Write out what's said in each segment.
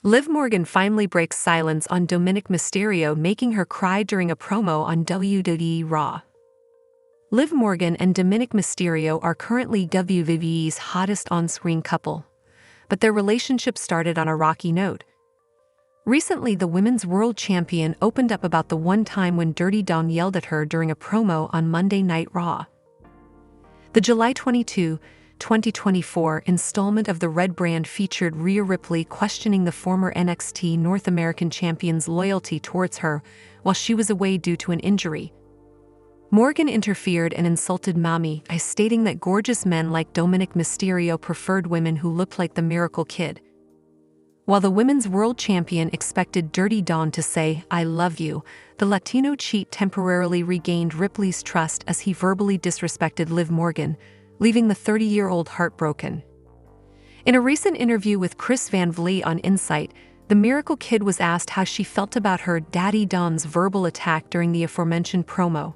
Liv Morgan finally breaks silence on Dominik Mysterio, making her cry during a promo on WWE Raw. Liv Morgan and Dominik Mysterio are currently WWE's hottest on-screen couple, but their relationship started on a rocky note. Recently, the Women's World Champion opened up about the one time when Dirty Dom yelled at her during a promo on Monday Night Raw. The July 22, 2024 installment of the Red brand featured Rhea Ripley questioning the former NXT North American Champion's loyalty towards her while she was away due to an injury. Morgan interfered and insulted Mommy by stating that gorgeous men like Dominik Mysterio preferred women who looked like the Miracle Kid. While the Women's World Champion expected Dirty Dom to say, "I love you," the Latino cheat temporarily regained Ripley's trust as he verbally disrespected Liv Morgan, leaving the 30-year-old heartbroken. In a recent interview with Chris Van Vliet on Insight, the Miracle Kid was asked how she felt about her Daddy Dom's verbal attack during the aforementioned promo.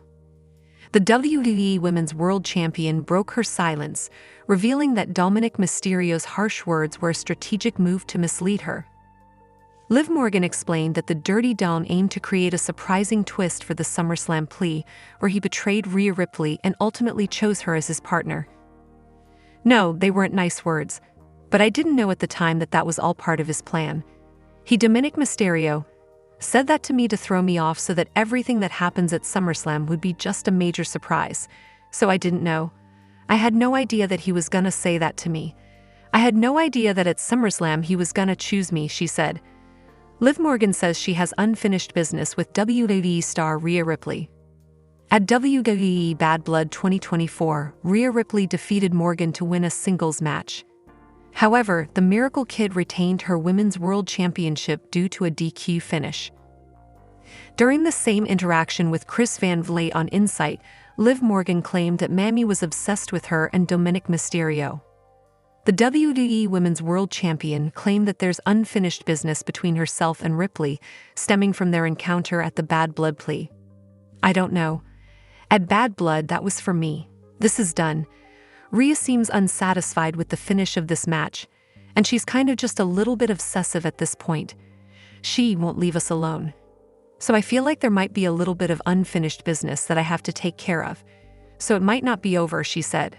The WWE Women's World Champion broke her silence, revealing that Dominik Mysterio's harsh words were a strategic move to mislead her. Liv Morgan explained that the Dirty Dom aimed to create a surprising twist for the SummerSlam plea, where he betrayed Rhea Ripley and ultimately chose her as his partner. "No, they weren't nice words, but I didn't know at the time that that was all part of his plan. Dominik Mysterio said that to me to throw me off so that everything that happens at SummerSlam would be just a major surprise. So I didn't know. I had no idea that he was gonna say that to me. I had no idea that at SummerSlam he was gonna choose me," she said. Liv Morgan says she has unfinished business with WWE star Rhea Ripley. At WWE Bad Blood 2024, Rhea Ripley defeated Morgan to win a singles match. However, the Miracle Kid retained her Women's World Championship due to a DQ finish. During the same interaction with Chris Van Vliet on Insight, Liv Morgan claimed that Mammy was obsessed with her and Dominik Mysterio. The WWE Women's World Champion claimed that there's unfinished business between herself and Ripley, stemming from their encounter at the Bad Blood plea. "I don't know. At Bad Blood, that was for me. This is done." Rhea seems unsatisfied with the finish of this match, and she's kind of just a little bit obsessive at this point. She won't leave us alone. "So I feel like there might be a little bit of unfinished business that I have to take care of. So it might not be over," she said.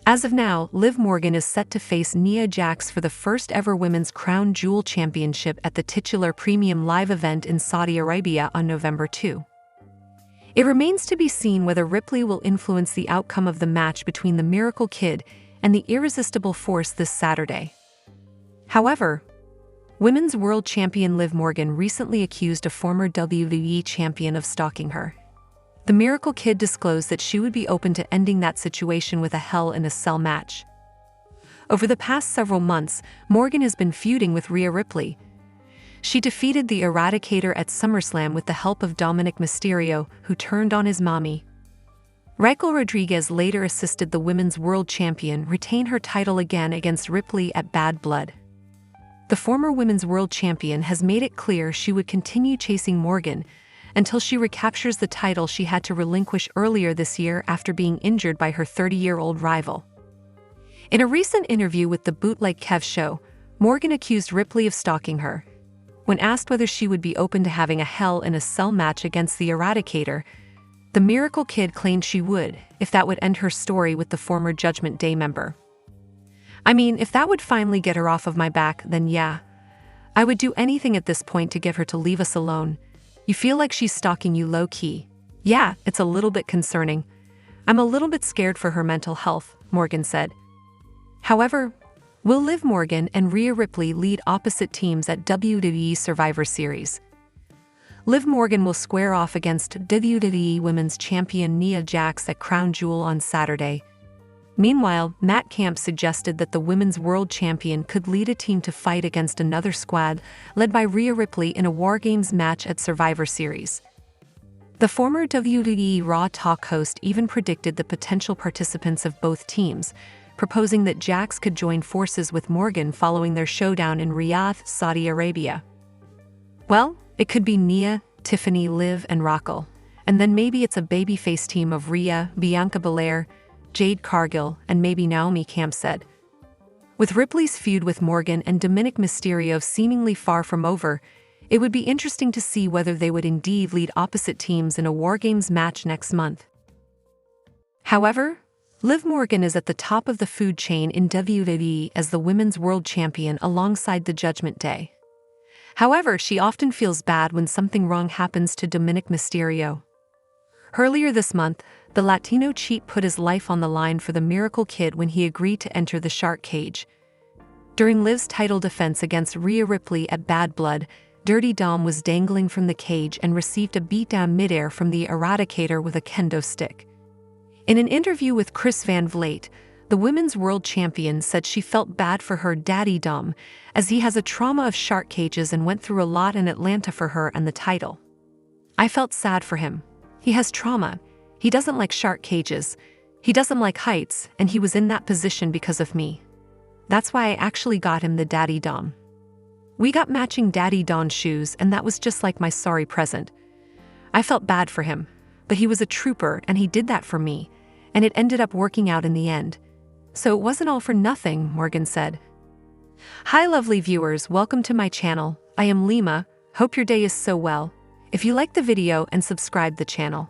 As of now, Liv Morgan is set to face Nia Jax for the first ever Women's Crown Jewel Championship at the titular Premium Live event in Saudi Arabia on November 2. It remains to be seen whether Ripley will influence the outcome of the match between the Miracle Kid and the Irresistible Force this Saturday. However, Women's World Champion Liv Morgan recently accused a former WWE champion of stalking her. The Miracle Kid disclosed that she would be open to ending that situation with a Hell in a Cell match. Over the past several months, Morgan has been feuding with Rhea Ripley. She defeated the Eradicator at SummerSlam with the help of Dominik Mysterio, who turned on his mommy. Raquel Rodriguez later assisted the Women's World Champion retain her title again against Ripley at Bad Blood. The former Women's World Champion has made it clear she would continue chasing Morgan until she recaptures the title she had to relinquish earlier this year after being injured by her 30-year-old rival. In a recent interview with the Bootleg Kev show, Morgan accused Ripley of stalking her. When asked whether she would be open to having a Hell in a Cell match against the Eradicator, the Miracle Kid claimed she would, if that would end her story with the former Judgment Day member. "I mean, if that would finally get her off of my back, then yeah. I would do anything at this point to get her to leave us alone. You feel like she's stalking you low-key. Yeah, it's a little bit concerning. I'm a little bit scared for her mental health," Morgan said. However, will Liv Morgan and Rhea Ripley lead opposite teams at WWE Survivor Series? Liv Morgan will square off against WWE Women's Champion Nia Jax at Crown Jewel on Saturday. Meanwhile, Matt Camp suggested that the Women's World Champion could lead a team to fight against another squad led by Rhea Ripley in a War Games match at Survivor Series. The former WWE Raw talk host even predicted the potential participants of both teams, proposing that Jax could join forces with Morgan following their showdown in Riyadh, Saudi Arabia. Well, it could be Nia, Tiffany, Liv, and Raquel, and then maybe it's a babyface team of Rhea, Bianca Belair, Jade Cargill, and maybe Naomi, Camp said. With Ripley's feud with Morgan and Dominik Mysterio seemingly far from over, it would be interesting to see whether they would indeed lead opposite teams in a War Games match next month. However, Liv Morgan is at the top of the food chain in WWE as the Women's World Champion alongside the Judgment Day. However, she often feels bad when something wrong happens to Dominik Mysterio. Earlier this month, the Latino cheat put his life on the line for the Miracle Kid when he agreed to enter the shark cage. During Liv's title defense against Rhea Ripley at Bad Blood, Dirty Dom was dangling from the cage and received a beatdown midair from the Eradicator with a kendo stick. In an interview with Chris Van Vliet, the Women's World Champion said she felt bad for her daddy Dom, as he has a trauma of shark cages and went through a lot in Atlanta for her and the title. "I felt sad for him. He has trauma. He doesn't like shark cages. He doesn't like heights, and he was in that position because of me. That's why I actually got him the Daddy Dom. We got matching Daddy Don shoes, and that was just like my sorry present. I felt bad for him, but he was a trooper and he did that for me, and it ended up working out in the end. So it wasn't all for nothing," Morgan said. Hi lovely viewers, welcome to my channel. I am Lima, hope your day is so well. If you like the video and subscribe the channel.